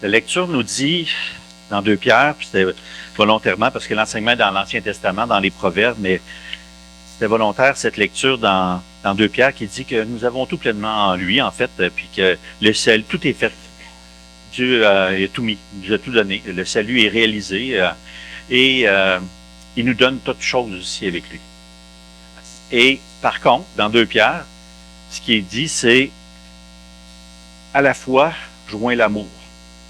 La lecture nous dit, dans 2 Pierre, puis c'était volontairement, parce que l'enseignement est dans l'Ancien Testament, dans les Proverbes, mais c'était volontaire, cette lecture dans 2 Pierre, qui dit que nous avons tout pleinement en lui, en fait, puis que le salut, tout est fait. Dieu a tout mis, il nous a tout donné. Le salut est réalisé et il nous donne toutes choses aussi avec lui. Et par contre, dans 2 Pierre, ce qui est dit, c'est à la fois joint l'amour,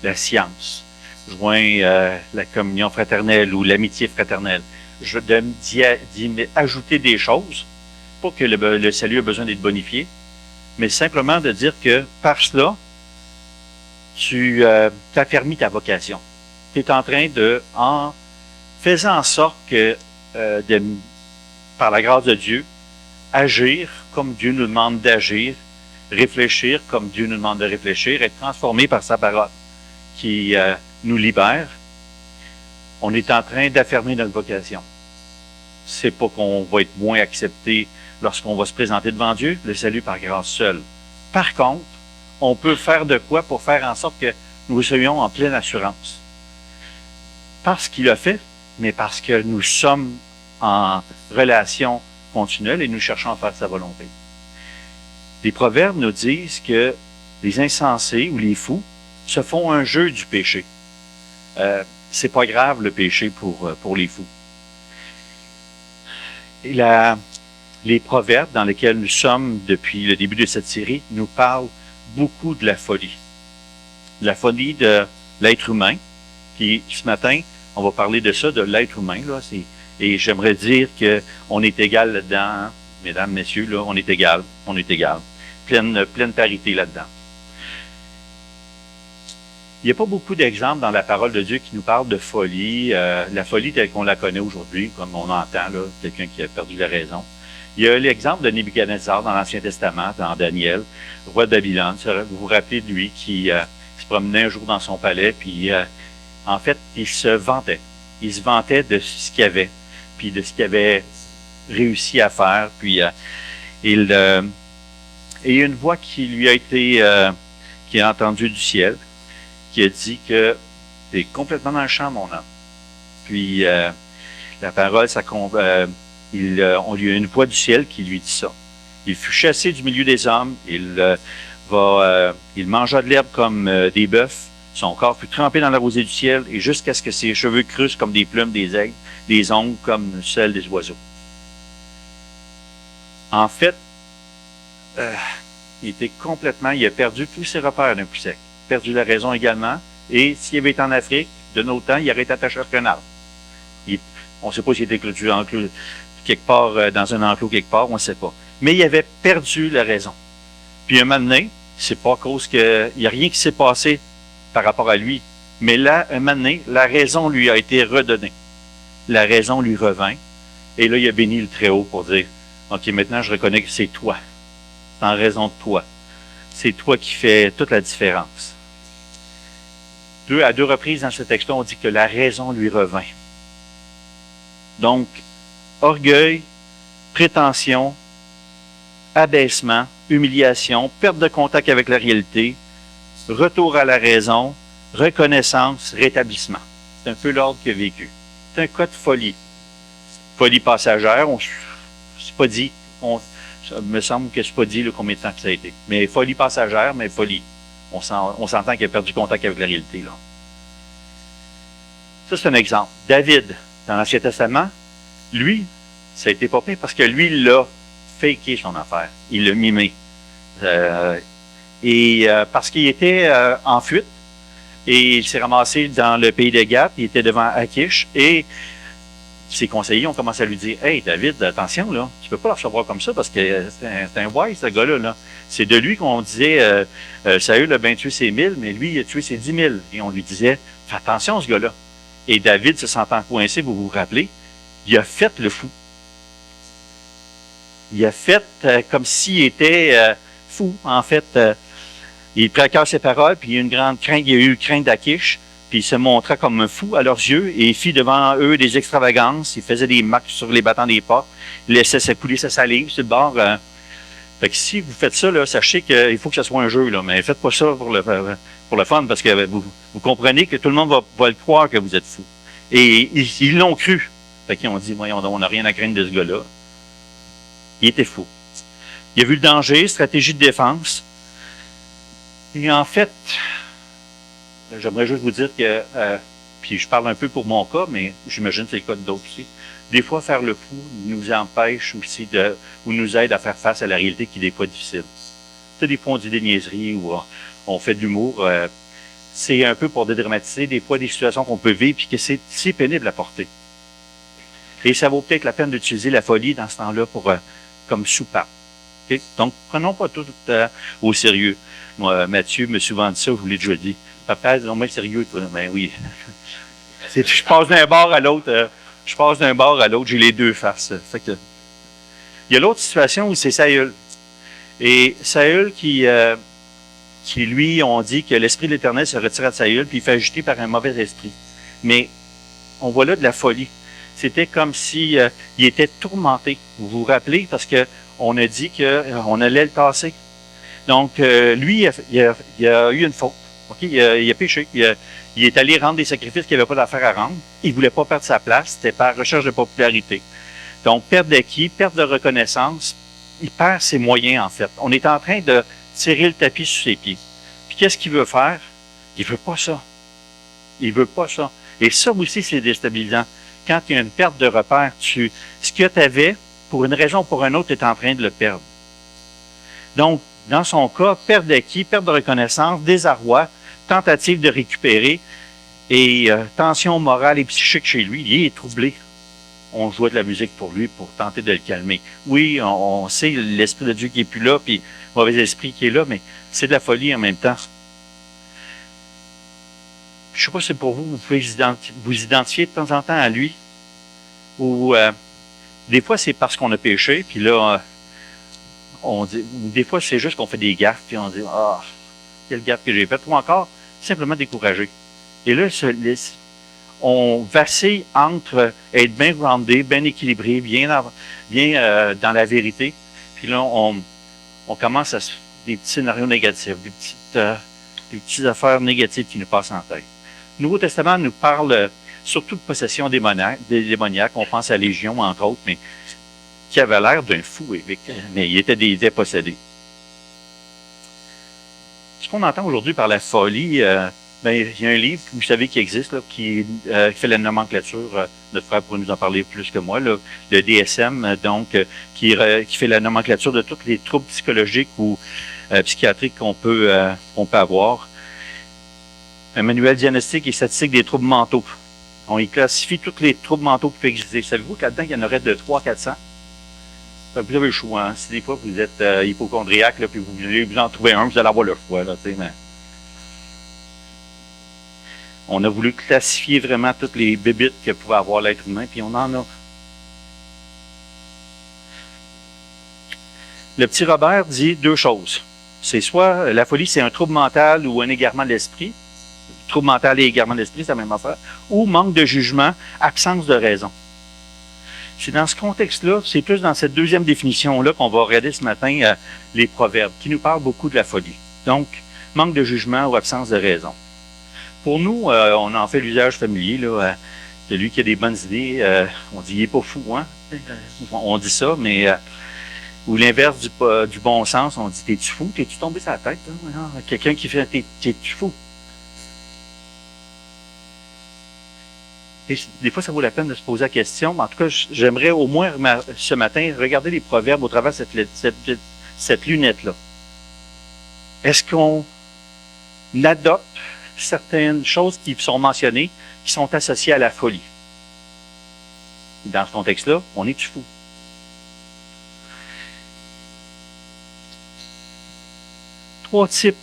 la science, joint la communion fraternelle ou l'amitié fraternelle. Ajouter des choses, pas que le salut a besoin d'être bonifié, mais simplement de dire que par cela, tu t'affermis ta vocation. Tu es en train en faisant en sorte que, par la grâce de Dieu, agir comme Dieu nous demande d'agir, réfléchir comme Dieu nous demande de réfléchir, être transformé par sa parole qui nous libère. On est en train d'affermir notre vocation. C'est pas qu'on va être moins accepté lorsqu'on va se présenter devant Dieu, le salut par grâce seul. Par contre, on peut faire de quoi pour faire en sorte que nous soyons en pleine assurance. Parce qu'il a fait, mais parce que nous sommes en relation continuelle et nous cherchons à faire sa volonté. Les proverbes nous disent que les insensés ou les fous se font un jeu du péché. C'est pas grave le péché pour les fous. Et les proverbes dans lesquels nous sommes depuis le début de cette série nous parlent beaucoup de la folie. De la folie de l'être humain. Puis ce matin, on va parler de ça, de l'être humain. Là. Et j'aimerais dire qu'on est égal là-dedans, hein? Mesdames, messieurs, là, on est égal. On est égal. Pleine parité là-dedans. Il n'y a pas beaucoup d'exemples dans la parole de Dieu qui nous parlent de folie, la folie telle qu'on la connaît aujourd'hui, comme on entend, là, quelqu'un qui a perdu la raison. Il y a l'exemple de Nebuchadnezzar dans l'Ancien Testament, dans Daniel, roi de Babylone. Vous vous rappelez de lui qui se promenait un jour dans son palais, puis en fait, il se vantait. Il se vantait de ce qu'il avait, puis de ce qu'il avait réussi à faire. Puis et il y a une voix qui lui a été, qui a entendu du ciel, qui a dit que tu es complètement dans le champ, mon homme. Puis la parole, on lui a une voix du ciel qui lui dit ça. Il fut chassé du milieu des hommes, il mangea de l'herbe comme des bœufs, son corps fut trempé dans la rosée du ciel, et jusqu'à ce que ses cheveux crussent comme des plumes des aigles, des ongles comme celles des oiseaux. En fait, il a perdu tous ses repères d'un coup sec, perdu la raison également, et s'il avait été en Afrique, de nos temps, il aurait été attaché à un arbre. On ne sait pas s'il était clôturé quelque part, dans un enclos quelque part, on ne sait pas. Mais il avait perdu la raison. Puis un moment donné, c'est pas à cause il n'y a rien qui s'est passé par rapport à lui. Mais là, un moment donné, la raison lui a été redonnée. La raison lui revint. Et là, il a béni le Très-Haut pour dire, OK, maintenant, je reconnais que c'est toi. C'est en raison de toi. C'est toi qui fais toute la différence. À deux reprises dans ce texte-là, on dit que la raison lui revint. Donc, orgueil, prétention, abaissement, humiliation, perte de contact avec la réalité, retour à la raison, reconnaissance, rétablissement. C'est un peu l'ordre qu'il a vécu. C'est un cas de folie. Folie passagère, c'est pas dit, ça me semble que c'est pas dit combien de temps que ça a été. Mais folie passagère, mais folie. On s'entend qu'il a perdu contact avec la réalité, là. Ça, c'est un exemple. David, dans l'Ancien Testament, lui, ça a été pas pire parce que lui, il l'a faké son affaire. Il l'a mimé. Parce qu'il était en fuite et il s'est ramassé dans le pays de Gath, il était devant Akish et ses conseillers ont commencé à lui dire « Hey, David, attention, là, tu peux pas le recevoir comme ça parce que c'est un wise, ce gars-là. Là. C'est de lui qu'on disait Saül a bien tué ses 1000, mais lui, il a tué ses 10 000. » Et on lui disait « Fais attention, ce gars-là. » Et David, se sentant coincé, vous vous rappelez, il a fait le fou. Il a fait comme s'il était fou, en fait. Il prit à cœur ses paroles, puis il y a eu une grande crainte, il y a eu crainte d'Akish, puis il se montra comme un fou à leurs yeux, et il fit devant eux des extravagances, il faisait des marques sur les battants des portes, il laissait s'écouler sa salive sur le bord. Fait que si vous faites ça, là, sachez qu'il faut que ce soit un jeu, là, mais faites pas ça pour le fun, parce que vous comprenez que tout le monde va le croire que vous êtes fou. Et ils l'ont cru. Fait qu'ils ont dit, voyons, on n'a rien à craindre de ce gars-là. Il était fou. Il a vu le danger, stratégie de défense. Et en fait, j'aimerais juste vous dire que, puis je parle un peu pour mon cas, mais j'imagine que c'est le cas d'autres aussi. Des fois, faire le fou nous empêche aussi ou nous aide à faire face à la réalité qui est des fois difficile. Tu sais, des fois, on dit des niaiseries ou on fait de l'humour. C'est un peu pour dédramatiser des fois des situations qu'on peut vivre puis que c'est pénible à porter. Et ça vaut peut-être la peine d'utiliser la folie dans ce temps-là comme soupape. Okay? Donc, prenons pas tout au sérieux. Moi, Mathieu m'a souvent dit ça, je vous l'ai déjà dit. Papa, non, mais sérieux, toi. Ben oui. Je passe d'un bord à l'autre. J'ai les deux faces. Fait que, il y a l'autre situation où c'est Saül. Et Saül qui lui, on dit que l'Esprit de l'Éternel se retire de Saül, puis il fait agiter par un mauvais esprit. Mais on voit là de la folie. C'était comme si il était tourmenté. Vous vous rappelez, parce que on a dit qu'on allait le tasser. Donc, lui, il a eu une faute. Okay? Il a péché. Il est allé rendre des sacrifices qu'il n'avait pas d'affaire à rendre. Il voulait pas perdre sa place. C'était par recherche de popularité. Donc, perte d'acquis, perte de reconnaissance. Il perd ses moyens, en fait. On est en train de tirer le tapis sous ses pieds. Puis, qu'est-ce qu'il veut faire? Il veut pas ça. Il veut pas ça. Et ça aussi, c'est déstabilisant. Quand il y a une perte de repère, ce que tu avais, pour une raison ou pour une autre, tu es en train de le perdre. Donc, dans son cas, perte d'acquis, perte de reconnaissance, désarroi, tentative de récupérer et tension morale et psychique chez lui. Il est troublé. On jouait de la musique pour lui pour tenter de le calmer. Oui, on sait l'Esprit de Dieu qui est plus là, puis le mauvais esprit qui est là, mais c'est de la folie en même temps. Je ne sais pas si c'est pour vous, vous pouvez vous identifier de temps en temps à lui. Ou des fois, c'est parce qu'on a péché, puis là, on dit, des fois, c'est juste qu'on fait des gaffes, puis on dit, ah, quelle gaffe que j'ai faite, ou encore, simplement découragé. Et là, on vacille entre être bien groundé, bien équilibré, bien dans la vérité, puis là, on commence à des petits scénarios négatifs, des petites affaires négatives qui nous passent en tête. Le Nouveau Testament nous parle surtout de possession démoniaque. On pense à Légion, entre autres, mais qui avait l'air d'un fou, mais il était possédé. Ce qu'on entend aujourd'hui par la folie, il y a un livre, vous savez, qui existe, là, qui fait la nomenclature, notre frère pourrait nous en parler plus que moi, là, le DSM, donc, qui fait la nomenclature de tous les troubles psychologiques ou psychiatriques qu'on peut avoir. Un manuel diagnostique et statistique des troubles mentaux. On y classifie tous les troubles mentaux qui peuvent exister. Savez-vous que là-dedans, il y en aurait de 300-400? Vous avez le choix. Hein? Si des fois vous êtes hypochondriaque, là, puis vous voulez vous en trouver un, vous allez avoir le choix. Là, mais on a voulu classifier vraiment toutes les bébites que pouvait avoir l'être humain, puis on en a. Le petit Robert dit deux choses. C'est soit la folie, c'est un trouble mental ou un égarement de l'esprit. Trouble mental et égarement de l'esprit, c'est la même affaire. Ou manque de jugement, absence de raison. C'est dans ce contexte-là, c'est plus dans cette deuxième définition-là qu'on va regarder ce matin les proverbes, qui nous parlent beaucoup de la folie. Donc, manque de jugement ou absence de raison. Pour nous, on en fait l'usage familier, là, celui qui a des bonnes idées, on dit il n'est pas fou, hein? On dit ça, mais ou l'inverse du bon sens, on dit t'es-tu fou? T'es-tu tombé sur la tête? Hein? Quelqu'un qui fait t'es-tu fou? Et des fois, ça vaut la peine de se poser la question. En tout cas, j'aimerais au moins ce matin regarder les proverbes au travers de cette lunette-là. Est-ce qu'on adopte certaines choses qui sont mentionnées, qui sont associées à la folie? Dans ce contexte-là, on est-tu fou? Trois types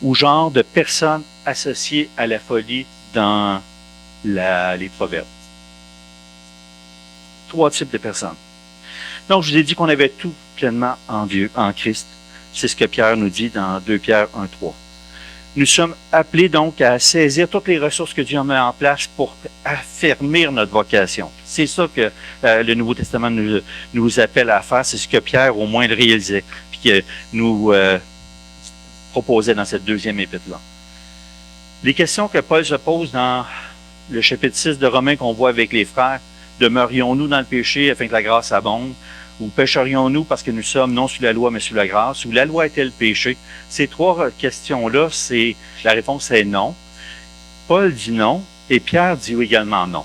ou genres de personnes associées à la folie dans les proverbes. Trois types de personnes. Donc, je vous ai dit qu'on avait tout pleinement en Dieu, en Christ. C'est ce que Pierre nous dit dans 2 Pierre 1,3. Nous sommes appelés donc à saisir toutes les ressources que Dieu a mis en place pour affermir notre vocation. C'est ça que le Nouveau Testament nous appelle à faire. C'est ce que Pierre au moins le réalisait, puis que nous proposait dans cette deuxième épître-là. Les questions que Paul se pose dans le chapitre 6 de Romains qu'on voit avec les frères, demeurions-nous dans le péché afin que la grâce abonde? Ou pécherions-nous parce que nous sommes non sous la loi, mais sous la grâce? Ou la loi est-elle péché? Ces trois questions-là, la réponse est non. Paul dit non, et Pierre dit également non.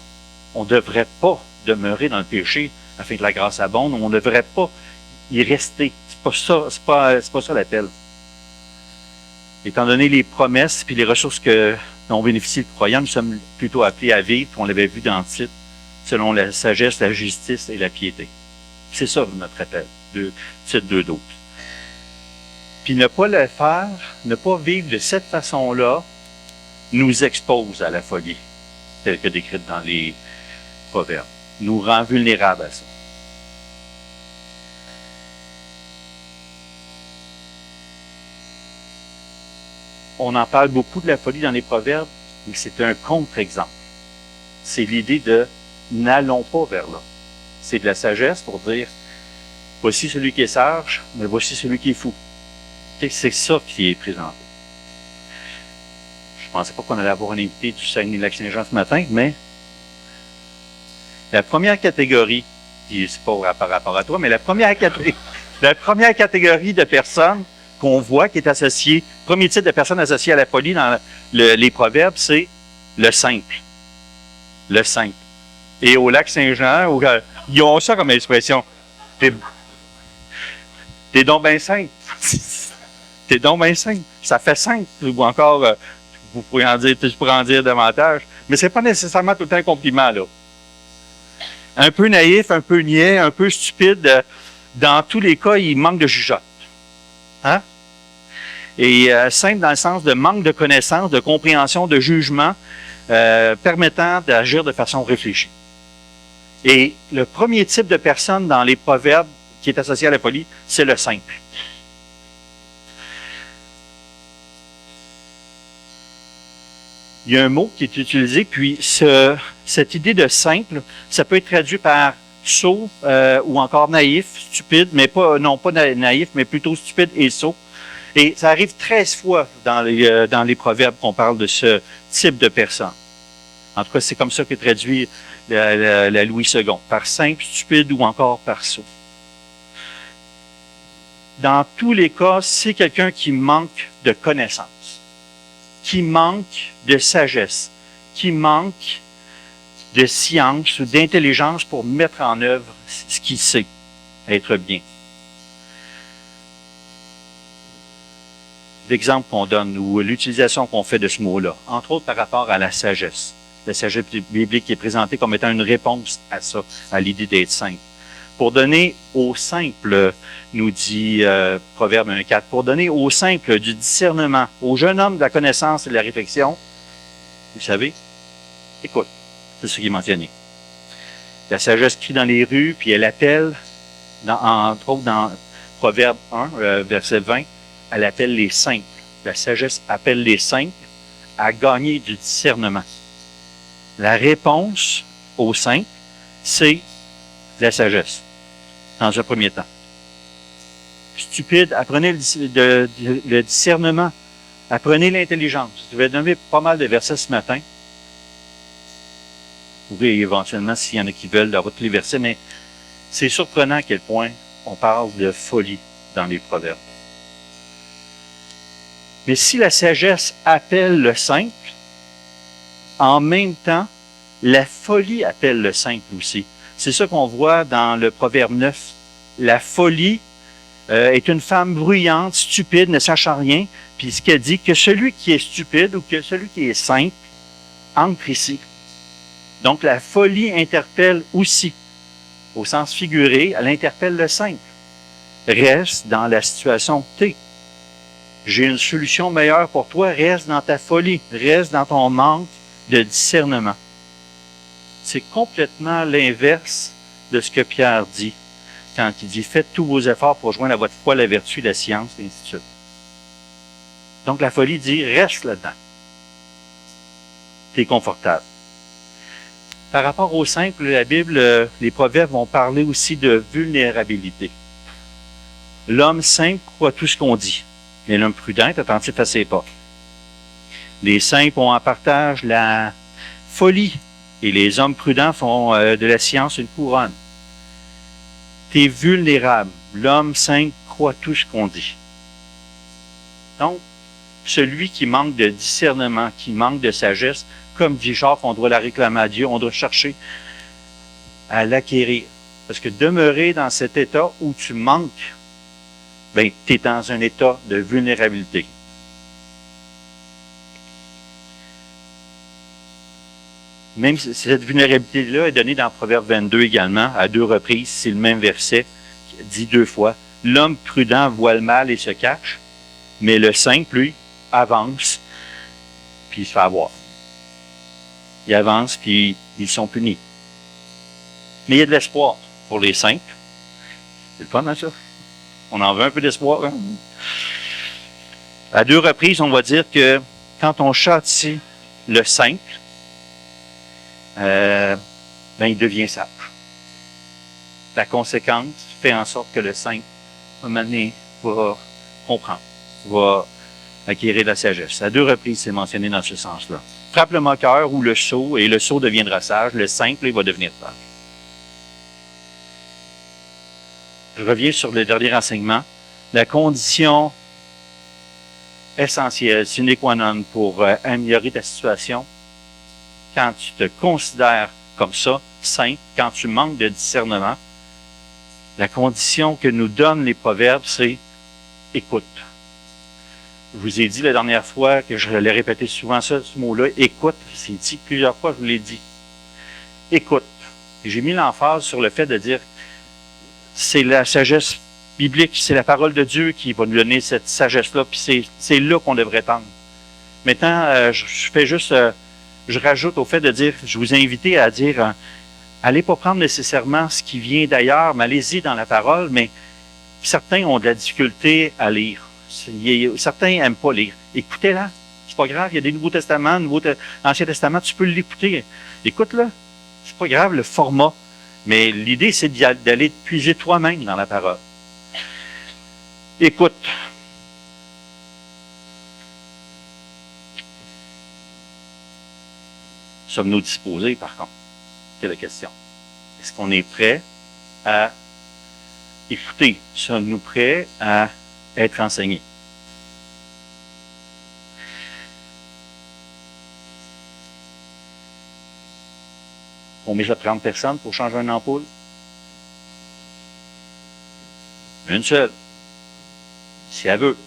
On ne devrait pas demeurer dans le péché afin que la grâce abonde. On ne devrait pas y rester. C'est pas ça l'appel. Étant donné les promesses et les ressources dont bénéficie le croyant, nous sommes plutôt appelés à vivre, on l'avait vu dans le titre, selon la sagesse, la justice et la piété. C'est ça notre appel, titre 2 d'autres. Puis ne pas le faire, ne pas vivre de cette façon-là, nous expose à la folie, telle que décrite dans les proverbes. Nous rend vulnérables à ça. On en parle beaucoup de la folie dans les proverbes, mais c'est un contre-exemple. C'est l'idée de n'allons pas vers là. C'est de la sagesse pour dire voici celui qui est sage, mais voici celui qui est fou. C'est ça qui est présenté. Je ne pensais pas qu'on allait avoir un invité du Saguenay-Lac-Saint-Jean ce matin, mais la première catégorie, c'est pas par rapport à toi, mais la première catégorie de personnes qu'on voit qui est associée, premier type de personnes associées à la folie dans les proverbes, c'est le simple. Le simple. Et au Lac-Saint-Jean, ils ont ça comme expression. T'es donc bien simple. T'es donc bien simple. Ça fait simple. Ou encore, je pourrais en dire davantage. Mais c'est pas nécessairement tout le temps un compliment, là. Un peu naïf, un peu niais, un peu stupide. Dans tous les cas, il manque de jugeote. Hein? Et simple dans le sens de manque de connaissance, de compréhension, de jugement, permettant d'agir de façon réfléchie. Et le premier type de personne dans les proverbes qui est associé à la folie, c'est le simple. Il y a un mot qui est utilisé, puis cette idée de simple, ça peut être traduit par sot ou encore naïf, stupide, mais pas naïf, mais plutôt stupide et sot. Et ça arrive 13 fois dans les proverbes qu'on parle de ce type de personne. En tout cas, c'est comme ça qu'est traduit la Louis II, par simple, stupide ou encore par sot. Dans tous les cas, c'est quelqu'un qui manque de connaissance, qui manque de sagesse, qui manque de science ou d'intelligence pour mettre en œuvre ce qu'il sait, être bien. L'exemple qu'on donne ou l'utilisation qu'on fait de ce mot-là, entre autres par rapport à la sagesse. La sagesse biblique est présentée comme étant une réponse à ça, à l'idée d'être simple. Pour donner au simple, nous dit Proverbe 1,4, pour donner au simple du discernement, au jeune homme de la connaissance et de la réflexion, vous savez, écoute, c'est ce qui est mentionné. La sagesse crie dans les rues, puis elle appelle, entre autres dans Proverbe 1, verset 20, elle appelle les simples. La sagesse appelle les simples à gagner du discernement. La réponse aux simples, c'est la sagesse, dans un premier temps. Stupide, apprenez le discernement. Apprenez l'intelligence. Je vais donner pas mal de versets ce matin. Vous pouvez éventuellement, s'il y en a qui veulent, avoir tous les versets, mais c'est surprenant à quel point on parle de folie dans les proverbes. Mais si la sagesse appelle le simple, en même temps, la folie appelle le simple aussi. C'est ça qu'on voit dans le Proverbe 9. La folie est une femme bruyante, stupide, ne sachant rien, puis ce qu'elle dit, que celui qui est stupide ou que celui qui est simple entre ici. Donc la folie interpelle aussi, au sens figuré, elle interpelle le simple. Reste dans la situation que tu es. J'ai une solution meilleure pour toi, reste dans ta folie, reste dans ton manque de discernement. C'est complètement l'inverse de ce que Pierre dit quand il dit « Faites tous vos efforts pour joindre à votre foi la vertu, la science, et ainsi de suite. » Donc la folie dit, reste là-dedans. T'es confortable. Par rapport au simple, la Bible, les proverbes vont parler aussi de vulnérabilité. L'homme simple croit tout ce qu'on dit, mais l'homme prudent est attentif à ses pas. Les simples ont en partage la folie, et les hommes prudents font de la science une couronne. T'es vulnérable. L'homme simple croit tout ce qu'on dit. Donc, celui qui manque de discernement, qui manque de sagesse, comme dit Jacques, on doit la réclamer à Dieu, on doit chercher à l'acquérir. Parce que demeurer dans cet état où tu manques, ben, tu es dans un état de vulnérabilité. Même si cette vulnérabilité-là est donnée dans Proverbe 22 également, à 2 reprises, c'est le même verset, dit 2 fois. L'homme prudent voit le mal et se cache, mais le simple, lui, avance, puis il se fait avoir. Ils avancent, puis ils sont punis. Mais il y a de l'espoir pour les simples. C'est le fun, hein, ça? On en veut un peu d'espoir, hein? À 2 reprises, on va dire que quand on châtie le simple, ben, il devient sage. La conséquence fait en sorte que le simple, à un moment donné, va comprendre, va acquérir la sagesse. À 2 reprises, c'est mentionné dans ce sens-là. Frappe le moqueur ou le sot, et le sot deviendra sage. Le simple, il va devenir sage. Je reviens sur le dernier enseignement. La condition essentielle, sine qua non, pour améliorer ta situation, quand tu te considères comme ça, simple, quand tu manques de discernement, la condition que nous donnent les proverbes, c'est écoute. Je vous ai dit la dernière fois que je l'ai répété souvent ça, ce mot-là, écoute, c'est dit plusieurs fois, je vous l'ai dit. Écoute. Et j'ai mis l'emphase sur le fait de dire, c'est la sagesse biblique, c'est la parole de Dieu qui va nous donner cette sagesse-là, puis c'est là qu'on devrait tendre. Maintenant, je fais juste, je rajoute au fait de dire, je vous ai invité à dire, allez pas prendre nécessairement ce qui vient d'ailleurs, mais allez-y dans la parole, mais certains ont de la difficulté à lire. Certains n'aiment pas lire. Écoutez-la. C'est pas grave, il y a des Nouveaux Testaments, Ancien Testament, tu peux l'écouter. Écoute-le. C'est pas grave, le format. Mais l'idée, c'est d'aller puiser toi-même dans la parole. Écoute. Sommes-nous disposés, par contre? C'est la question. Est-ce qu'on est prêt à écouter? Sommes-nous prêts à être enseignés? Combien ça prend de personnes pour changer une ampoule? Une seule. Si elle veut.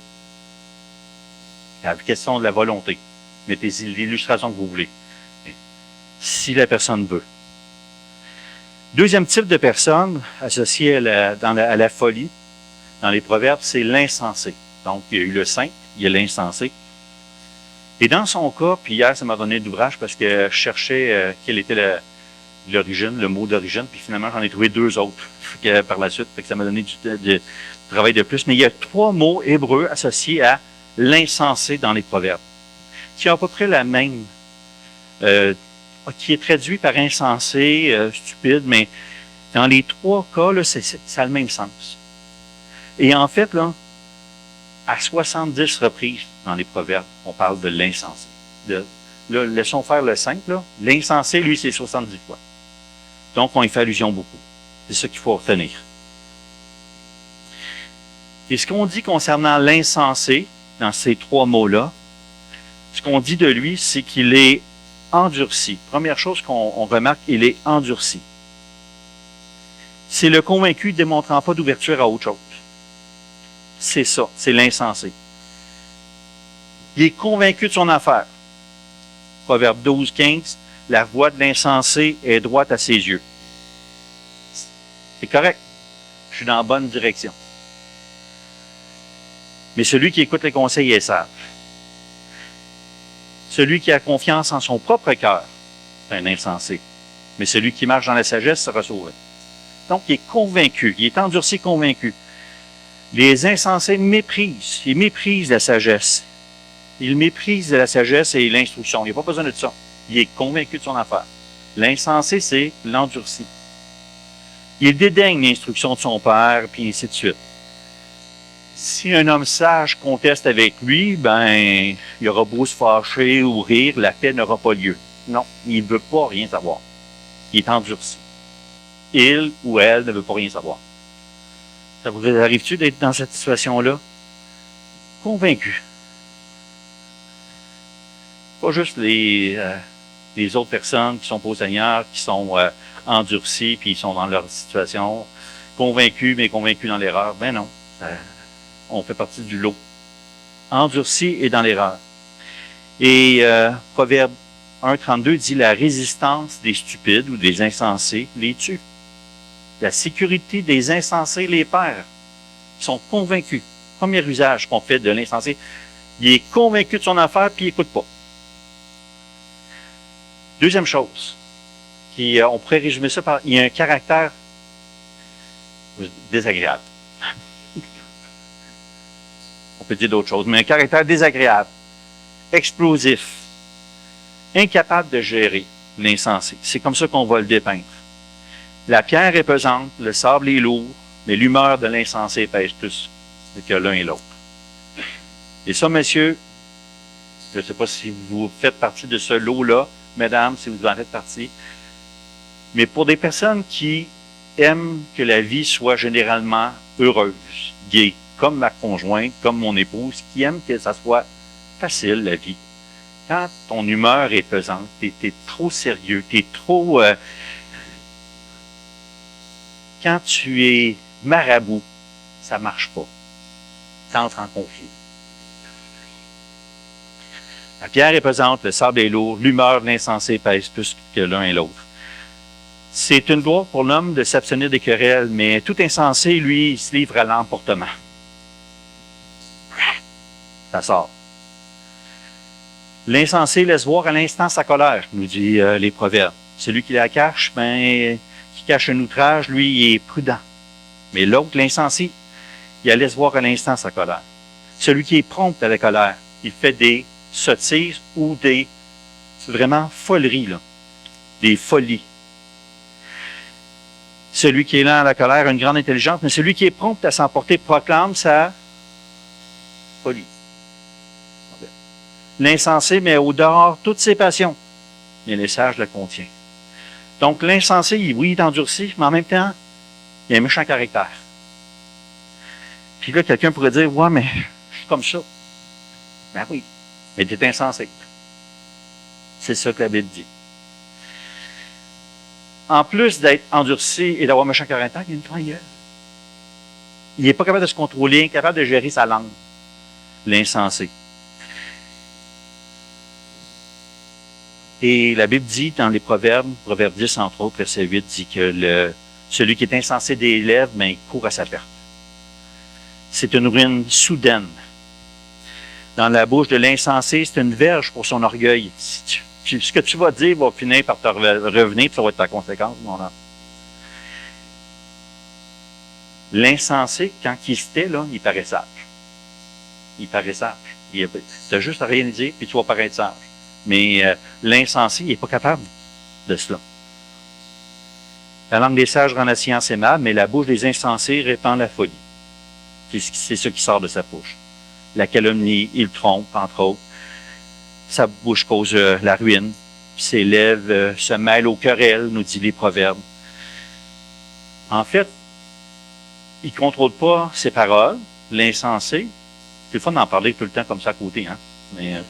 C'est la question de la volonté. Mettez l'illustration que vous voulez. Si la personne veut. Deuxième type de personne associée à la folie, dans les proverbes, c'est l'insensé. Donc, il y a eu le saint, il y a l'insensé. Et dans son cas, puis hier, ça m'a donné d'ouvrage parce que je cherchais quelle était l'origine, le mot d'origine, puis finalement, j'en ai trouvé 2 autres par la suite, fait que ça m'a donné du travail de plus. Mais il y a 3 mots hébreux associés à l'insensé dans les proverbes, qui ont à peu près la même, qui est traduit par insensé, stupide, mais dans les 3 cas, là, ça a le même sens. Et en fait, là, à 70 reprises dans les proverbes, on parle de l'insensé. Là, laissons faire le simple, là. L'insensé, lui, c'est 70 fois. Donc, on y fait allusion beaucoup. C'est ça qu'il faut retenir. Et ce qu'on dit concernant l'insensé, dans ces 3 mots-là, ce qu'on dit de lui, c'est qu'il est endurci. Première chose qu'on remarque, il est endurci. C'est le convaincu démontrant pas d'ouverture à autre chose. C'est ça, c'est l'insensé. Il est convaincu de son affaire. Proverbe 12, 15, la voie de l'insensé est droite à ses yeux. C'est correct. Je suis dans la bonne direction. Mais celui qui écoute les conseils est sage. Celui qui a confiance en son propre cœur est un insensé. Mais celui qui marche dans la sagesse sera sauvé. Donc, il est convaincu. Il est endurci, convaincu. Les insensés méprisent. Ils méprisent la sagesse. Il méprise la sagesse et l'instruction. Il n'a pas besoin de ça. Il est convaincu de son affaire. L'insensé, c'est l'endurci. Il dédaigne l'instruction de son père, puis ainsi de suite. Si un homme sage conteste avec lui, ben, il aura beau se fâcher ou rire, la paix n'aura pas lieu. Non, il ne veut pas rien savoir. Il est endurci. Il ou elle ne veut pas rien savoir. Ça vous arrive-tu d'être dans cette situation-là? Convaincu. Pas juste les autres personnes qui sont pas au Seigneur, qui sont endurcies, puis ils sont dans leur situation, convaincus, mais convaincus dans l'erreur. Ben non, on fait partie du lot. Endurci et dans l'erreur. Et Proverbe 1,32 dit « La résistance des stupides ou des insensés les tue. La sécurité des insensés les perd. » Ils sont convaincus. Premier usage qu'on fait de l'insensé, il est convaincu de son affaire, puis il n'écoute pas. Deuxième chose, on pourrait résumer ça par, il y a un caractère désagréable. On peut dire d'autres choses, mais un caractère désagréable, explosif, incapable de gérer l'insensé. C'est comme ça qu'on va le dépeindre. La pierre est pesante, le sable est lourd, mais l'humeur de l'insensé pèse plus que l'un et l'autre. Et ça, messieurs, je ne sais pas si vous faites partie de ce lot-là, mesdames, si vous en faites partie, mais pour des personnes qui aiment que la vie soit généralement heureuse, gaie, comme ma conjointe, comme mon épouse, qui aiment que ça soit facile, la vie. Quand ton humeur est pesante, t'es trop sérieux, t'es trop... quand tu es marabout, ça marche pas. T'entres en conflit. La pierre est pesante, le sable est lourd, l'humeur de l'insensé pèse plus que l'un et l'autre. C'est une gloire pour l'homme de s'abstenir des querelles, mais tout insensé, lui, il se livre à l'emportement. Ça sort. L'insensé laisse voir à l'instant sa colère, nous dit les proverbes. Celui qui la cache, qui cache un outrage, lui, il est prudent. Mais l'autre, l'insensé, il la laisse voir à l'instant sa colère. Celui qui est prompt à la colère, il fait des sottises ou des vraiment foleries, là. Des folies. Celui qui est lent à la colère a une grande intelligence, mais celui qui est prompt à s'emporter proclame sa folie. L'insensé met au dehors toutes ses passions, mais le sage le contient. Donc l'insensé, oui, il est endurci, mais en même temps, il a un méchant caractère. Puis là, quelqu'un pourrait dire, ouais, mais je suis comme ça. Ben oui, mais tu es insensé. C'est ça que la Bible dit. En plus d'être endurci et d'avoir un méchant caractère, il y a une trahison. Il n'est pas capable de se contrôler, incapable de gérer sa langue. L'insensé. Et la Bible dit dans les Proverbes, Proverbe 10 entre autres, verset 8, dit que celui qui est insensé des lèvres, il court à sa perte. C'est une ruine soudaine. Dans la bouche de l'insensé, c'est une verge pour son orgueil. Ce que tu vas dire va finir par te revenir, puis ça va être ta conséquence, mon âme. L'insensé, quand il se tait, là, il paraît sage. Il paraît sage. Tu n'as juste à rien dire, puis tu vas paraître sage. Mais l'insensé, il n'est pas capable de cela. La langue des sages rend la science aimable, mais la bouche des insensés répand la folie. C'est ce qui sort de sa bouche. La calomnie, il trompe, entre autres. Sa bouche cause la ruine. Ses lèvres se mêlent aux querelles, nous dit les Proverbes. En fait, il ne contrôle pas ses paroles, l'insensé. C'est le fun d'en parler tout le temps comme ça à côté, hein. Mais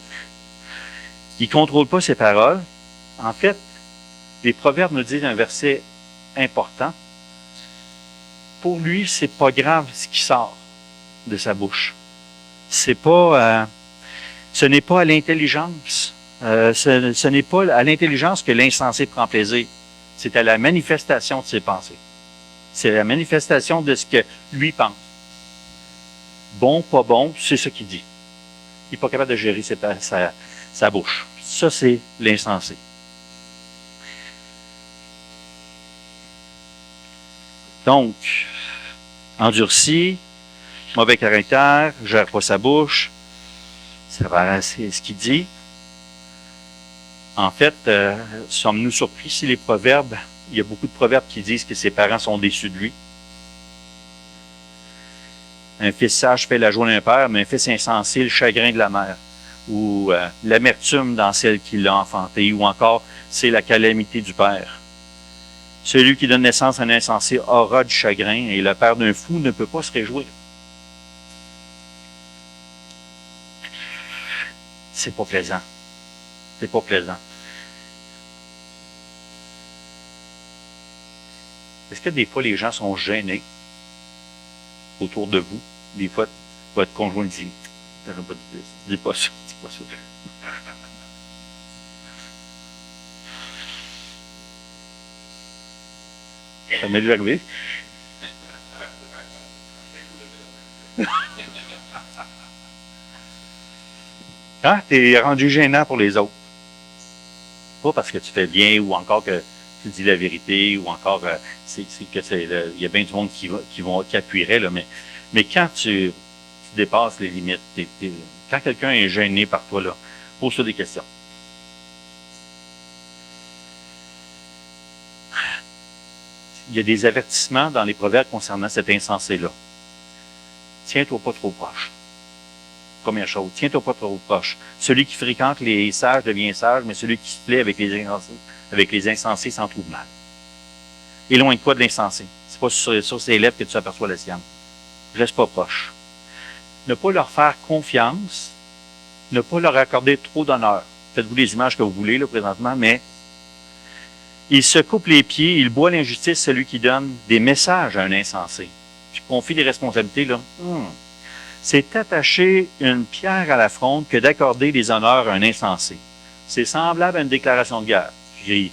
il ne contrôle pas ses paroles. En fait, les Proverbes nous disent un verset important. Pour lui, c'est pas grave ce qui sort de sa bouche. C'est pas, ce n'est pas à l'intelligence. Ce n'est pas à l'intelligence que l'insensé prend plaisir. C'est à la manifestation de ses pensées. C'est la manifestation de ce que lui pense. Bon, pas bon, c'est ce qu'il dit. Il n'est pas capable de gérer sa bouche. Ça, c'est l'insensé. Donc, endurci, mauvais caractère, gère pas sa bouche, C'est ce qu'il dit. En fait, sommes-nous surpris si les proverbes, il y a beaucoup de proverbes qui disent que ses parents sont déçus de lui. Un fils sage fait la joie d'un père, mais un fils insensé, le chagrin de la mère. Ou l'amertume dans celle qui l'a enfanté, ou encore, c'est la calamité du père. Celui qui donne naissance à un insensé aura du chagrin, et le père d'un fou ne peut pas se réjouir. C'est pas plaisant. C'est pas plaisant. Est-ce que des fois les gens sont gênés autour de vous? Des fois, votre conjoint dit, t'aurais pas dit, dis pas ça, dis pas ça. Ça m'est déjà arrivé. Hein? T'es rendu gênant pour les autres. Pas parce que tu fais bien ou encore que tu dis la vérité ou encore il y a bien du monde qui appuierait, là, mais quand tu dépasses les limites, quand quelqu'un est gêné par toi, là, pose-toi des questions. Il y a des avertissements dans les proverbes concernant cet insensé-là. Tiens-toi pas trop proche. Première chose, tiens-toi pas trop proche. Celui qui fréquente les sages devient sage, mais celui qui se plaît avec les insensés s'en trouve mal. Éloigne-toi de l'insensé. C'est pas sur ses lèvres que tu aperçois la sienne. Reste pas proche. Ne pas leur faire confiance, ne pas leur accorder trop d'honneur. Faites-vous les images que vous voulez, là, présentement, mais il se coupe les pieds, il boit l'injustice, celui qui donne des messages à un insensé. Puis confie les responsabilités, là. C'est attacher une pierre à la fronde que d'accorder des honneurs à un insensé. C'est semblable à une déclaration de guerre. Tu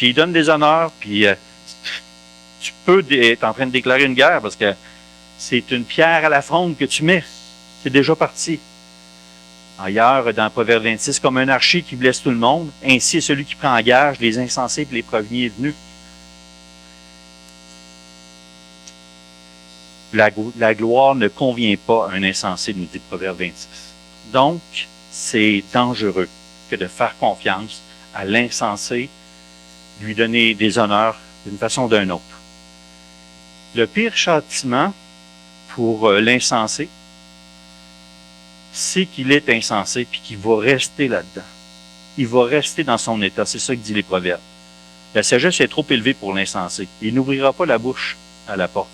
lui donnes des honneurs, puis tu peux être en train de déclarer une guerre parce que c'est une pierre à la fronde que tu mets. C'est déjà parti. Ailleurs, dans Proverbe 26, comme un archer qui blesse tout le monde, ainsi est celui qui prend en gage les insensés et les prévenus venus. La gloire ne convient pas à un insensé, nous dit Proverbe 26. Donc, c'est dangereux que de faire confiance à l'insensé, lui donner des honneurs d'une façon ou d'une autre. Le pire châtiment pour l'insensé, c'est qu'il est insensé puis qu'il va rester là-dedans. Il va rester dans son état. C'est ça que dit les proverbes. La sagesse est trop élevée pour l'insensé. Il n'ouvrira pas la bouche à la porte.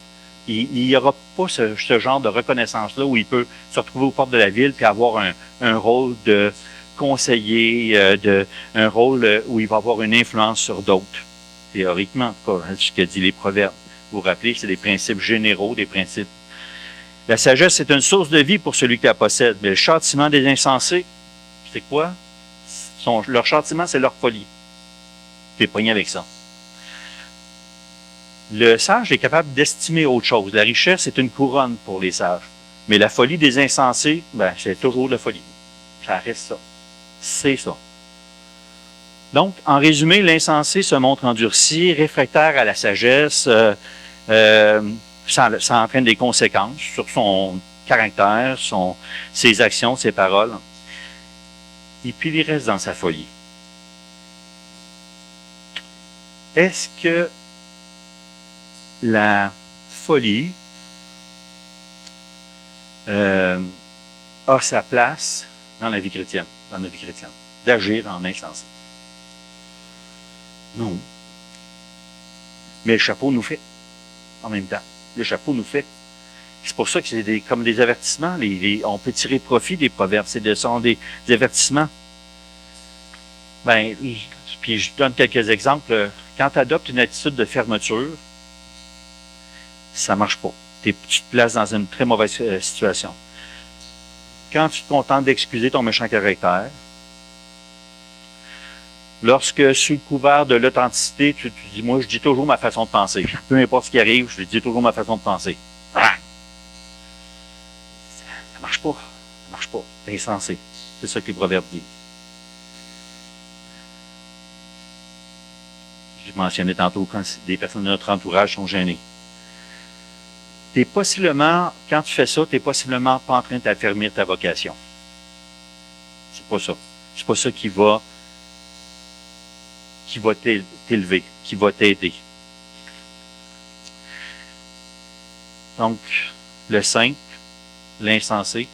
Il n'y aura pas ce genre de reconnaissance-là où il peut se retrouver aux portes de la ville puis avoir un rôle de conseiller, un rôle où il va avoir une influence sur d'autres. Théoriquement, en tout cas, ce que dit les proverbes. Vous vous rappelez, c'est des principes généraux, des principes. La sagesse, c'est une source de vie pour celui qui la possède. Mais le châtiment des insensés, c'est quoi? Leur châtiment, c'est leur folie. Tu es pogné avec ça. Le sage est capable d'estimer autre chose. La richesse est une couronne pour les sages. Mais la folie des insensés, c'est toujours la folie. Ça reste ça. C'est ça. Donc, en résumé, l'insensé se montre endurci, réfractaire à la sagesse, ça entraîne des conséquences sur son caractère, ses actions, ses paroles. Et puis, il reste dans sa folie. Est-ce que la folie a sa place dans la vie chrétienne, d'agir en insensé? Non. Mais le chapeau nous fait en même temps. Le chapeau nous fait. C'est pour ça que c'est comme des avertissements. On peut tirer profit des proverbes. Ce sont des avertissements. Puis je donne quelques exemples. Quand tu adoptes une attitude de fermeture, ça marche pas. Tu te places dans une très mauvaise situation. Quand tu te contentes d'excuser ton méchant caractère, lorsque, sous le couvert de l'authenticité, tu dis, moi, je dis toujours ma façon de penser. Peu importe ce qui arrive, je dis toujours ma façon de penser. Ça marche pas. Ça marche pas. C'est insensé. C'est ça que les proverbes disent. Je mentionnais tantôt quand des personnes de notre entourage sont gênées. T'es possiblement, quand tu fais ça, t'es possiblement pas en train d'affermir ta vocation. C'est pas ça. C'est pas ça qui va t'élever, qui va t'aider. Donc, le simple, l'insensé.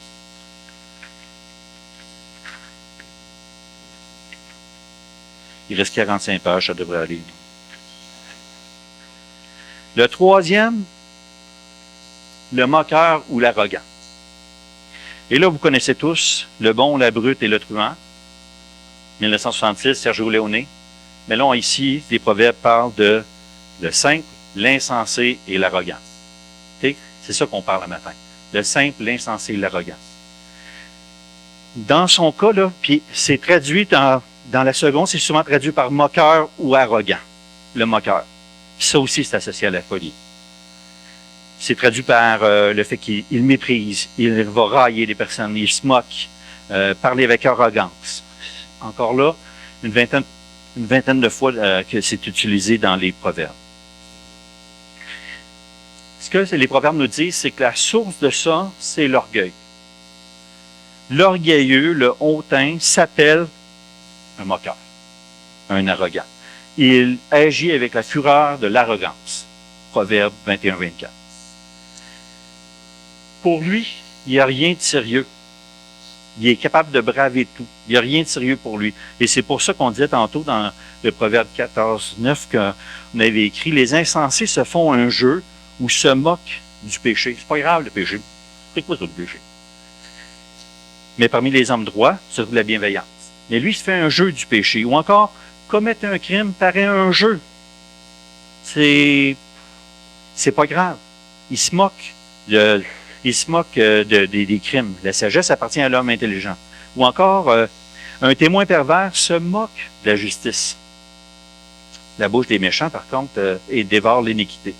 Il reste 45 pages, ça devrait aller. Le troisième, le moqueur ou l'arrogant. Et là, vous connaissez tous le bon, la brute et le truand. 1966, Sergio Leone. Mais là, ici, les proverbes parlent de le simple, l'insensé et l'arrogant. Okay? C'est ça qu'on parle le matin. Le simple, l'insensé et l'arrogant. Dans son cas, là, puis c'est traduit dans la seconde, c'est souvent traduit par moqueur ou arrogant. Le moqueur. Puis ça aussi, c'est associé à la folie. C'est traduit par le fait qu'il méprise, il va railler les personnes, il se moque, parler avec arrogance. Encore là, une vingtaine de fois que c'est utilisé dans les proverbes. Ce que les proverbes nous disent, c'est que la source de ça, c'est l'orgueil. L'orgueilleux, le hautain, s'appelle un moqueur, un arrogant. Il agit avec la fureur de l'arrogance. Proverbe 21-24. Pour lui, il n'y a rien de sérieux. Il est capable de braver tout. Il n'y a rien de sérieux pour lui. Et c'est pour ça qu'on disait tantôt dans le Proverbe 14-9 qu'on avait écrit, les insensés se font un jeu ou se moquent du péché. C'est pas grave le péché. C'est quoi ça le péché? Mais parmi les hommes droits, se trouve la bienveillance. Mais lui, il se fait un jeu du péché. Ou encore, commettre un crime paraît un jeu. C'est pas grave. Il se moque des crimes. La sagesse appartient à l'homme intelligent. Ou encore, un témoin pervers se moque de la justice. La bouche des méchants, par contre, et dévore l'iniquité.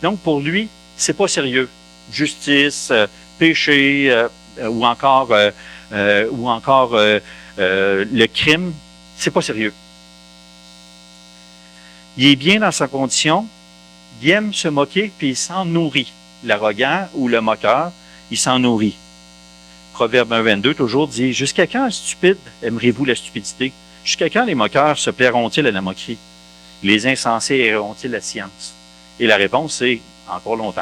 Donc, pour lui, c'est pas sérieux. Justice, péché, ou encore le crime, c'est pas sérieux. Il est bien dans sa condition, il aime se moquer, puis il s'en nourrit. L'arrogant ou le moqueur, il s'en nourrit. Proverbe 1,22 toujours dit, « Jusqu'à quand, stupide, aimerez-vous la stupidité? Jusqu'à quand les moqueurs se plairont-ils à la moquerie? Les insensés auront-ils la science? » Et la réponse, c'est « encore longtemps. »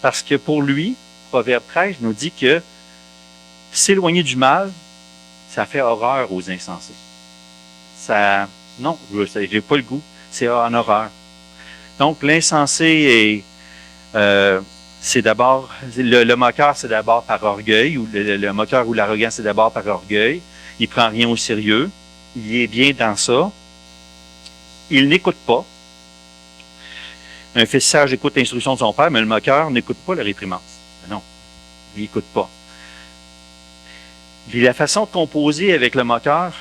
Parce que pour lui, Proverbe 13 nous dit que s'éloigner du mal, ça fait horreur aux insensés. Non, j'ai pas le goût. C'est en horreur. Donc, l'insensé c'est d'abord, le moqueur, c'est d'abord par orgueil, ou le moqueur ou l'arrogant, c'est d'abord par orgueil. Il prend rien au sérieux. Il est bien dans ça. Il n'écoute pas. Un fils sage écoute l'instruction de son père, mais le moqueur n'écoute pas la réprimande. Non, il n'écoute pas. Puis la façon de composer avec le moqueur,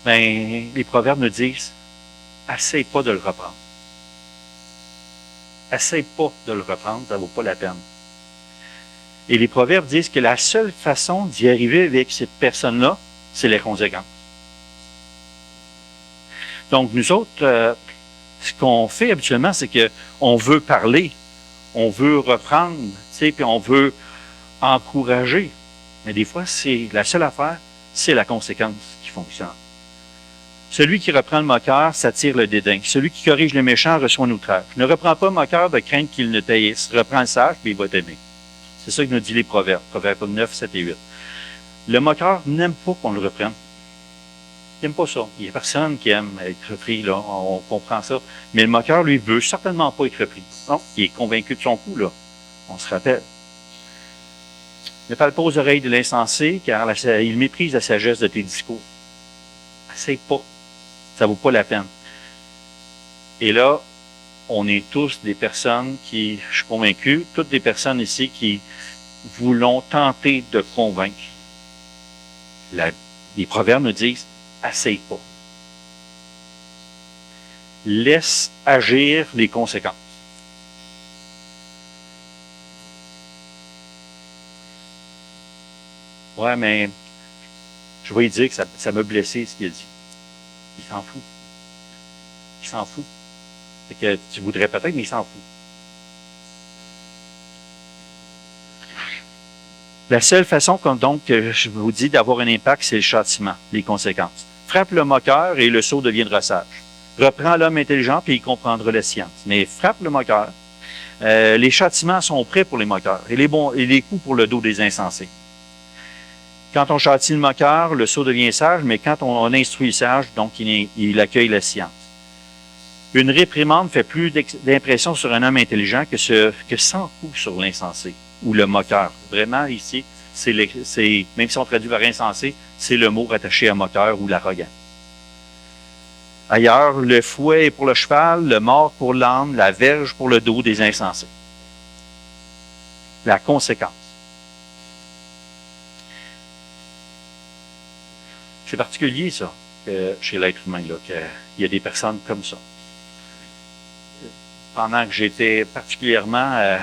les proverbes nous disent, essaye pas de le reprendre. Essaye pas de le reprendre, ça vaut pas la peine. Et les proverbes disent que la seule façon d'y arriver avec cette personne-là, c'est les conséquences. Donc, nous autres, ce qu'on fait habituellement, c'est qu'on veut parler, on veut reprendre, puis on veut encourager. Mais des fois, c'est la seule affaire, c'est la conséquence qui fonctionne. Celui qui reprend le moqueur s'attire le dédain. Celui qui corrige le méchant reçoit un outrage. Ne reprends pas le moqueur de crainte qu'il ne t'haïsse. Reprends le sage, puis il va t'aimer. C'est ça que nous dit les proverbes. Proverbes 9, 7 et 8. Le moqueur n'aime pas qu'on le reprenne. Il n'aime pas ça. Il n'y a personne qui aime être repris, là. On comprend ça. Mais le moqueur, lui, veut certainement pas être repris. Non, il est convaincu de son coup, là. On se rappelle. Ne parle pas aux oreilles de l'insensé, car il méprise la sagesse de tes discours. Essaye pas. Ça vaut pas la peine. Et là, on est tous des personnes qui, je suis convaincu, toutes des personnes ici qui voulons tenter de convaincre. Les proverbes nous disent, essaye pas. Laisse agir les conséquences. Ouais, mais je vais lui dire que ça m'a blessé ce qu'il a dit. Il s'en fout. Il s'en fout. C'est que tu voudrais peut-être, mais il s'en fout. La seule façon, donc, que je vous dis d'avoir un impact, c'est le châtiment, les conséquences. Frappe le moqueur et le sot deviendra sage. Reprends l'homme intelligent puis il comprendra la science. Mais frappe le moqueur. Les châtiments sont prêts pour les moqueurs et les coups pour le dos des insensés. Quand on châtie le moqueur, le sot devient sage, mais quand on instruit le sage, donc il accueille la science. Une réprimande fait plus d'impression sur un homme intelligent que 100 coups sur l'insensé ou le moqueur. Vraiment, ici, même si on traduit par insensé, c'est le mot rattaché à moqueur ou l'arrogant. Ailleurs, le fouet est pour le cheval, le mors pour l'âne, la verge pour le dos des insensés. La conséquence. C'est particulier, ça, chez l'être humain, là, qu'il y a des personnes comme ça. Pendant que j'étais particulièrement,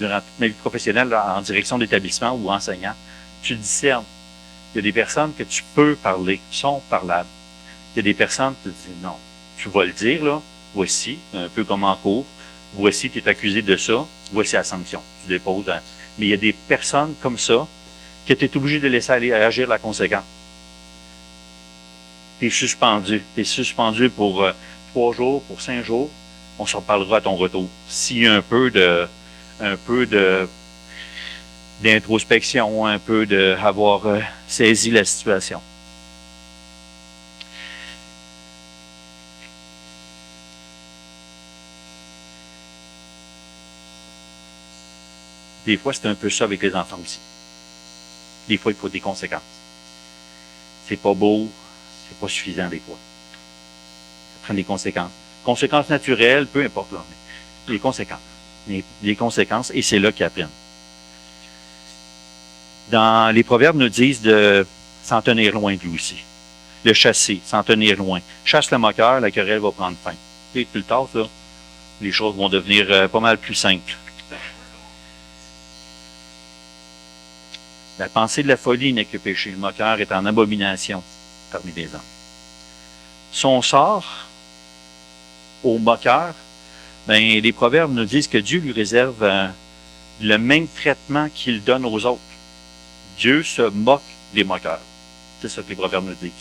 durant toute ma vie professionnelle, là, en direction d'établissement ou enseignant, tu discernes. Il y a des personnes que tu peux parler, sont parlables. Il y a des personnes qui te disent non, tu vas le dire, là, voici, un peu comme en cours, voici, tu es accusé de ça, voici la sanction. Tu déposes. Mais il y a des personnes comme ça que tu es obligé de laisser aller agir la conséquence. Tu es suspendu. Tu es suspendu pour 3 jours, pour 5 jours. On s'en parlera à ton retour. S'il y a un peu d'introspection, un peu d'avoir saisi la situation. Des fois, c'est un peu ça avec les enfants aussi. Des fois, il faut des conséquences. C'est pas beau, c'est pas suffisant des fois. Ça prend des conséquences. Conséquences naturelles, peu importe là, mais les conséquences. Les conséquences, et c'est là qu'ils apprennent. Dans les proverbes nous disent de s'en tenir loin de lui aussi. Le chasser, s'en tenir loin. Chasse le moqueur, la querelle va prendre fin. Et plus tard, là, les choses vont devenir pas mal plus simples. La pensée de la folie n'est que péché. Le moqueur est en abomination parmi les hommes. Son sort au moqueur, les proverbes nous disent que Dieu lui réserve le même traitement qu'il donne aux autres. Dieu se moque des moqueurs. C'est ça que les proverbes nous disent.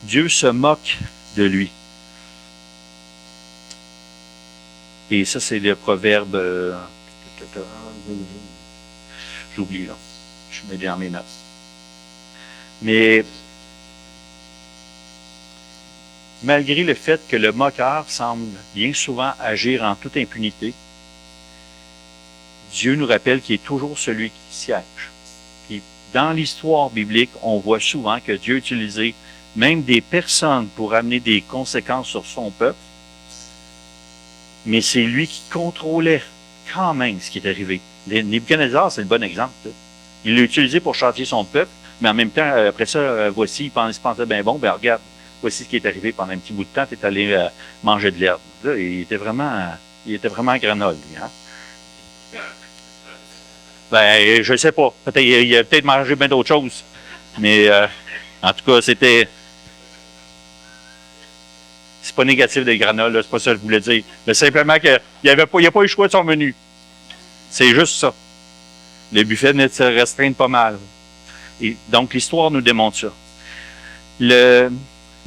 Dieu se moque de lui. Et ça, c'est le proverbe... J'oublie, là. Je mets dans mes notes. Mais malgré le fait que le moqueur semble bien souvent agir en toute impunité, Dieu nous rappelle qu'il est toujours celui qui siège. Puis, dans l'histoire biblique, on voit souvent que Dieu utilisait même des personnes pour amener des conséquences sur son peuple, mais c'est lui qui contrôlait quand même ce qui est arrivé. Nebuchadnezzar, c'est le bon exemple. Là. Il l'a utilisé pour châtier son peuple, mais en même temps, après ça, voici, il pensait bien bon, regarde, voici ce qui est arrivé pendant un petit bout de temps, tu es allé manger de l'herbe. Là, il était vraiment à granolle, lui, hein? Je sais pas. Peut-être, il a peut-être mangé bien d'autres choses. Mais, en tout cas, c'est pas négatif des granoles, là, c'est pas ça que je voulais dire. Mais simplement qu'il n'y a pas eu le choix de son menu. C'est juste ça. Le buffet venait de se restreindre pas mal. Et donc, l'histoire nous démontre ça. Le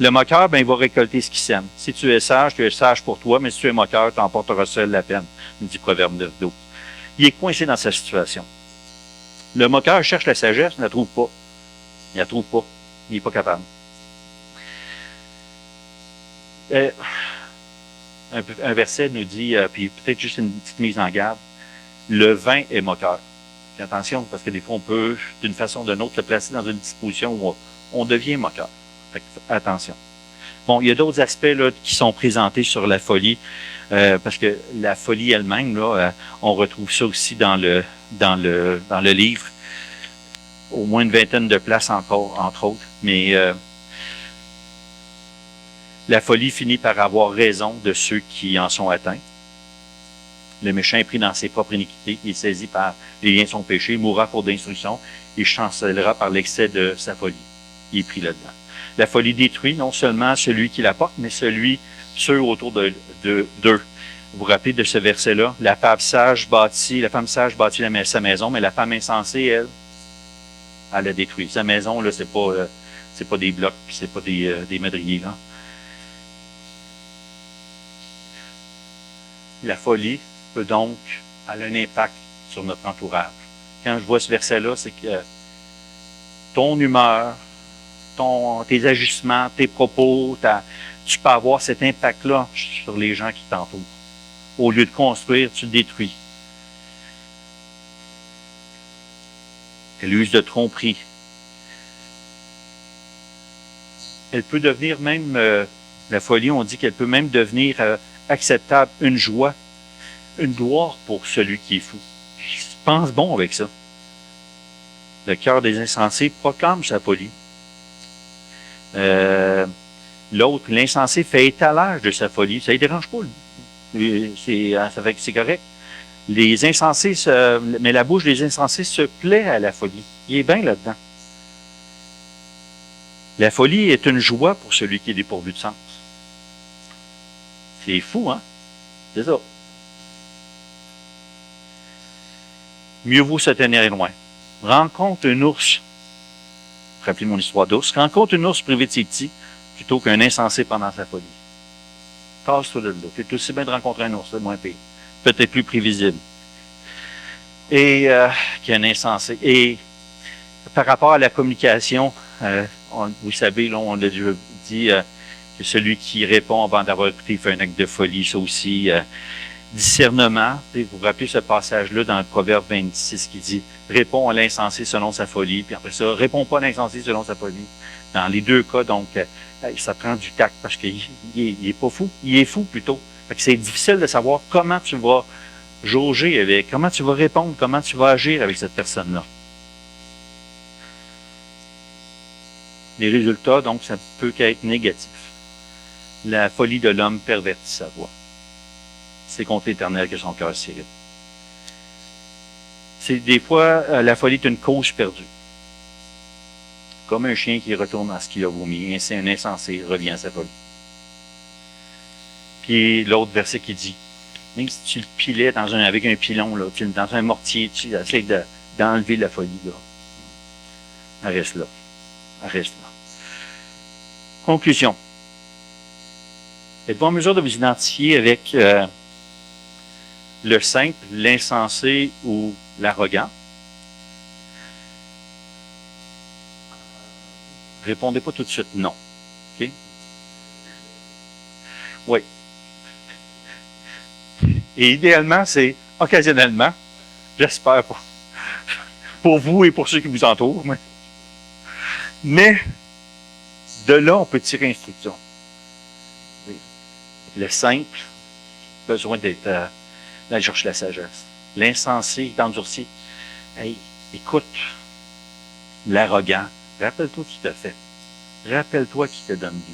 moqueur, il va récolter ce qu'il sème. Si tu es sage pour toi, mais si tu es moqueur, tu emporteras seul la peine, nous dit Proverbe 9:12. Il est coincé dans sa situation. Le moqueur cherche la sagesse, il ne la trouve pas. Il la trouve pas. Il n'est pas capable. Un verset nous dit, puis peut-être juste une petite mise en garde, le vin est moqueur. Puis attention, parce que des fois, on peut, d'une façon ou d'une autre, le placer dans une disposition où on devient moqueur. Fait que, attention. Bon, il y a d'autres aspects là, qui sont présentés sur la folie, parce que la folie elle-même, là, on retrouve ça aussi dans le livre. Au moins une vingtaine de places encore, entre autres. Mais la folie finit par avoir raison de ceux qui en sont atteints. Le méchant est pris dans ses propres iniquités, il est saisi par les liens de son péché, il mourra pour d'instruction, il chancellera par l'excès de sa folie. Il est pris là-dedans. La folie détruit non seulement celui qui la porte, mais ceux autour d'eux. Vous vous rappelez de ce verset-là? La femme sage bâtit sa maison, mais la femme insensée, elle a détruit. Sa maison, là, c'est pas des blocs, c'est pas des madriers, là. La folie peut donc avoir un impact sur notre entourage. Quand je vois ce verset-là, c'est que ton humeur, tes ajustements, tes propos, tu peux avoir cet impact-là sur les gens qui t'entourent. Au lieu de construire, tu détruis. Elle use de tromperie. Elle peut devenir même, la folie, on dit qu'elle peut même devenir acceptable, une joie, une gloire pour celui qui est fou. Il se pense bon avec ça. Le cœur des insensés proclame sa folie. L'autre, l'insensé, fait étalage de sa folie. Ça ne dérange pas, lui. C'est correct. Les insensés, mais la bouche des insensés se plaît à la folie. Il est bien là-dedans. La folie est une joie pour celui qui est dépourvu de sens. C'est fou, hein? C'est ça. Mieux vaut se tenir loin. Rencontre un ours. Rappelez mon histoire d'ours. Rencontre un ours privé de ses petits plutôt qu'un insensé pendant sa folie. Tasse-toi de là. C'est aussi bien de rencontrer un ours, c'est moins pire. Peut-être plus prévisible. Et qu'un insensé. Et par rapport à la communication, vous savez, là, on l'a déjà dit, que celui qui répond avant d'avoir écouté fait un acte de folie, ça aussi. Discernement, vous vous rappelez ce passage-là dans le Proverbe 26 qui dit « Réponds à l'insensé selon sa folie », puis après ça, « Réponds pas à l'insensé selon sa folie ». Dans les deux cas, donc, ça prend du tact parce qu'il est pas fou, il est fou plutôt. Fait que c'est difficile de savoir comment tu vas jauger avec, comment tu vas répondre, comment tu vas agir avec cette personne-là. Les résultats, donc, ça peut qu'être négatif. La folie de l'homme pervertit sa voix. C'est contre l'Éternel que son cœur s'irrite. C'est des fois, la folie est une cause perdue. Comme un chien qui retourne à ce qu'il a vomi. Ainsi, un insensé revient à sa folie. Puis l'autre verset qui dit, même si tu le pilais avec un pilon, là, dans un mortier, tu essaies d'enlever la folie, là. Elle reste là. Elle reste là. Conclusion. Êtes-vous en mesure de vous identifier avec le simple, l'insensé ou l'arrogant? Répondez pas tout de suite non. OK? Oui. Et idéalement, c'est occasionnellement, j'espère pour vous et pour ceux qui vous entourent. Mais de là, on peut tirer instruction. Le simple, besoin d'aller chercher la sagesse. L'insensé, endurci. Hey, écoute, l'arrogant, rappelle-toi qui t'a fait. Rappelle-toi qui te donne vie.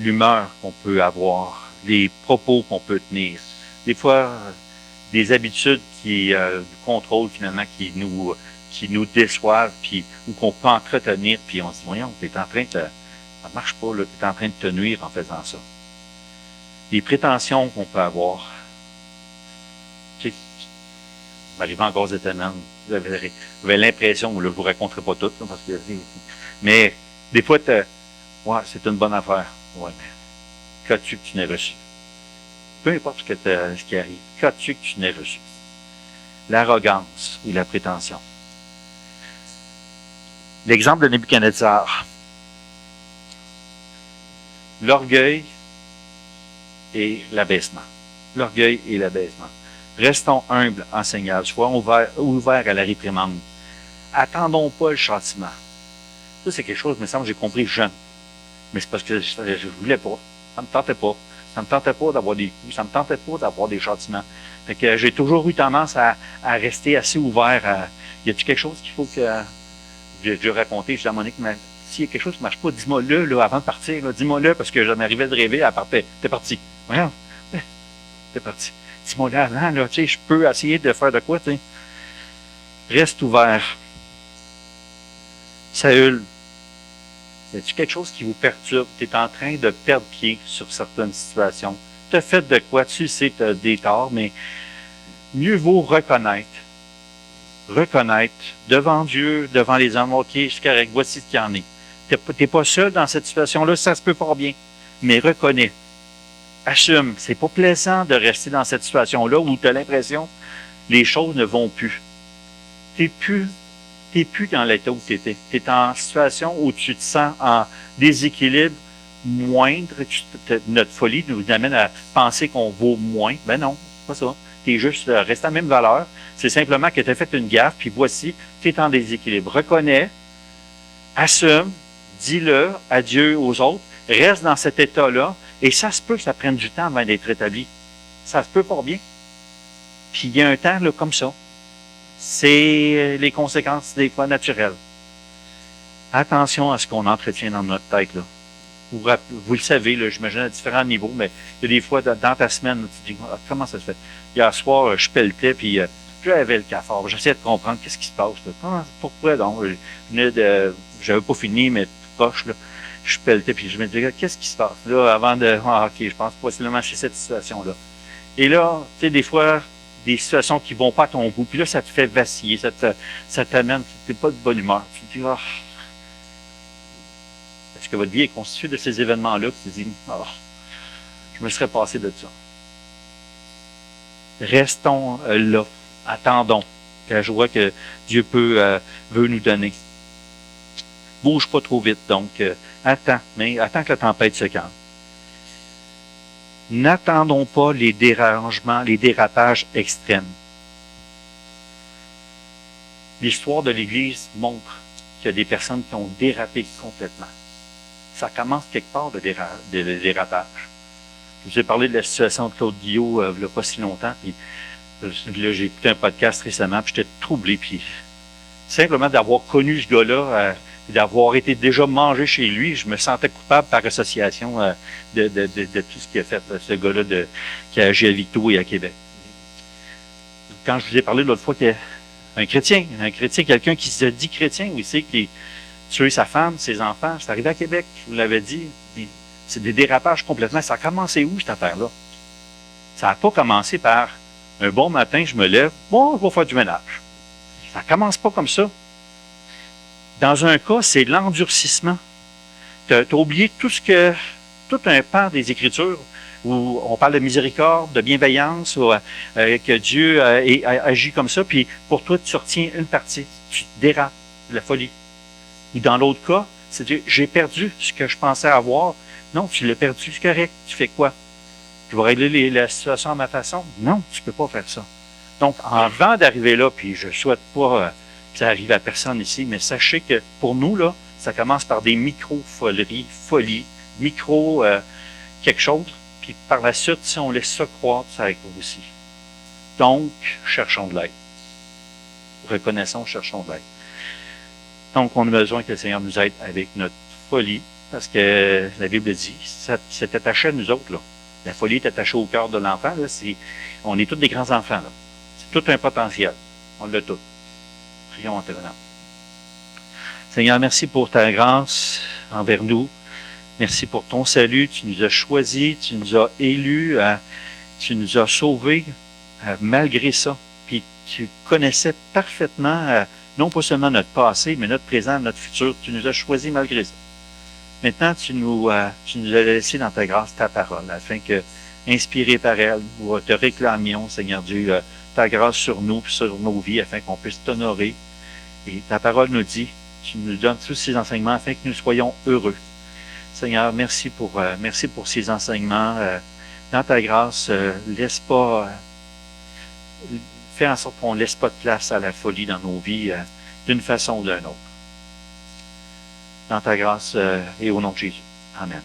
L'humeur qu'on peut avoir, les propos qu'on peut tenir. Des fois, des habitudes qui nous contrôlent finalement, qui nous déçoivent, puis ou qu'on peut entretenir, puis on se dit, voyons, t'es en train de, ça marche pas, là, t'es en train de te nuire en faisant ça. Les prétentions qu'on peut avoir. Tu sais, m'arrivant encore cette semaine, vous avez l'impression, là, je vous raconterai pas tout, là, parce que, mais des fois, ouais, c'est une bonne affaire. Ouais, mais qu'as-tu que tu n'aies reçu? Peu importe ce qui arrive, qu'as-tu que tu n'aies reçu? L'arrogance ou la prétention. L'exemple de Nebuchadnezzar. L'orgueil et l'abaissement. L'orgueil et l'abaissement. Restons humbles en Seigneur. Soyons ouverts à la réprimande. Attendons pas le châtiment. Ça, c'est quelque chose, il me semble, j'ai compris jeune. Mais c'est parce que je voulais pas. Ça me tentait pas. Ça me tentait pas d'avoir des coups. Ça me tentait pas d'avoir des châtiments. Fait que j'ai toujours eu tendance à rester assez ouvert. Y a-t-il quelque chose qu'il faut que... J'ai déjà raconté, je dis à Monique, mais s'il y a quelque chose qui ne marche pas, dis-moi-le là, avant de partir. Dis-moi-le parce que je m'arrivais de rêver, elle partait. T'es parti. Voyons. T'es parti. Dis-moi-le avant, là, tu sais, je peux essayer de faire de quoi, tu sais. Reste ouvert. Saül, Y a-t-il quelque chose qui vous perturbe? Tu es en train de perdre pied sur certaines situations. Tu as fait de quoi? Tu sais, tu as des torts, mais mieux vaut reconnaître devant Dieu, devant les hommes, OK, c'est correct, voici ce qu'il y en est. T'es pas seul dans cette situation-là, ça se peut pas bien, mais reconnais. Assume. C'est pas plaisant de rester dans cette situation-là où tu as l'impression que les choses ne vont plus. T'es plus dans l'état où tu étais. Tu es en situation où tu te sens en déséquilibre moindre. Notre folie nous amène à penser qu'on vaut moins. Ben non, c'est pas ça. Tu es juste resté à la même valeur. C'est simplement que tu as fait une gaffe, puis voici, tu es en déséquilibre. Reconnais, assume, dis-le à Dieu, aux autres, reste dans cet état-là, et ça se peut que ça prenne du temps avant d'être rétabli. Ça se peut pas bien. Puis il y a un temps là, comme ça. C'est les conséquences des fois naturelles. Attention à ce qu'on entretient dans notre tête. Là. Vous le savez, là, j'imagine à différents niveaux, mais il y a des fois dans ta semaine, là, tu te dis comment ça se fait? Hier soir, je pelletais, puis j'avais le cafard. J'essayais de comprendre qu'est-ce qui se passe. Là. Pourquoi donc? J'avais pas fini, mais tout proche, là. Je pelletais, puis je me disais, qu'est-ce qui se passe? Là, avant de. OK, je pense possiblement chez cette situation-là. Et là, tu sais, des fois, des situations qui vont pas à ton goût, puis là, ça te fait vaciller, ça t'amène, tu n'es pas de bonne humeur. Tu te dis, est-ce que votre vie est constituée de ces événements-là? Puis tu te dis, je me serais passé de ça. Restons là, attendons la joie que Dieu veut nous donner. Bouge pas trop vite, donc attends que la tempête se calme. N'attendons pas les dérangements, les dérapages extrêmes. L'histoire de l'Église montre qu'il y a des personnes qui ont dérapé complètement. Ça commence quelque part, le dérapage. Je vous ai parlé de la situation de Claude Guillot il n'y a pas si longtemps. Puis, là, j'ai écouté un podcast récemment, puis j'étais troublé. Puis, simplement d'avoir connu ce gars-là, d'avoir été déjà mangé chez lui, je me sentais coupable par association de tout ce qu'il a fait, ce gars-là qui a agi à Victo et à Québec. Quand je vous ai parlé l'autre fois qu'un chrétien, quelqu'un qui se dit chrétien, où il sait qu'il a tué sa femme, ses enfants, c'est arrivé à Québec, je vous l'avais dit, c'est des dérapages complètement. Ça a commencé où, cette affaire-là? Ça n'a pas commencé par un bon matin, je me lève, bon, je vais faire du ménage. Ça commence pas comme ça. Dans un cas, c'est l'endurcissement. Tu as oublié tout un pan des Écritures où on parle de miséricorde, de bienveillance, où, que Dieu agit comme ça, puis pour toi, tu retiens une partie. Tu dérapes de la folie. Ou dans l'autre cas, c'est dire, j'ai perdu ce que je pensais avoir. Non, tu l'as perdu, c'est correct. Tu fais quoi? Tu vas régler la situation à ma façon? Non, tu peux pas faire ça. Donc, avant d'arriver là, puis je souhaite pas que ça arrive à personne ici, mais sachez que pour nous, là, ça commence par des micro-folies, quelque chose, puis par la suite, si on laisse ça croître, ça arrive aussi. Donc, cherchons de l'aide. Reconnaissons, cherchons de l'aide. Donc, on a besoin que le Seigneur nous aide avec notre folie, parce que la Bible dit, c'est attaché à nous autres, là. La folie est attachée au cœur de l'enfant, là. On est tous des grands enfants, là. C'est tout un potentiel. On l'a tout. Prions en terminant. Seigneur, merci pour ta grâce envers nous. Merci pour ton salut. Tu nous as choisis, tu nous as élus, tu nous as sauvés malgré ça. Puis tu connaissais parfaitement, non pas seulement notre passé, mais notre présent, notre futur. Tu nous as choisis malgré ça. Maintenant, tu nous as laissé dans ta grâce ta parole, afin que, inspiré par elle, nous te réclamions, Seigneur Dieu, ta grâce sur nous, sur nos vies, afin qu'on puisse t'honorer. Et ta parole nous dit, tu nous donnes tous ces enseignements afin que nous soyons heureux. Seigneur, merci pour ces enseignements. Dans ta grâce, fais en sorte qu'on ne laisse pas de place à la folie dans nos vies, d'une façon ou d'une autre. Dans ta grâce et au nom de Jésus. Amen.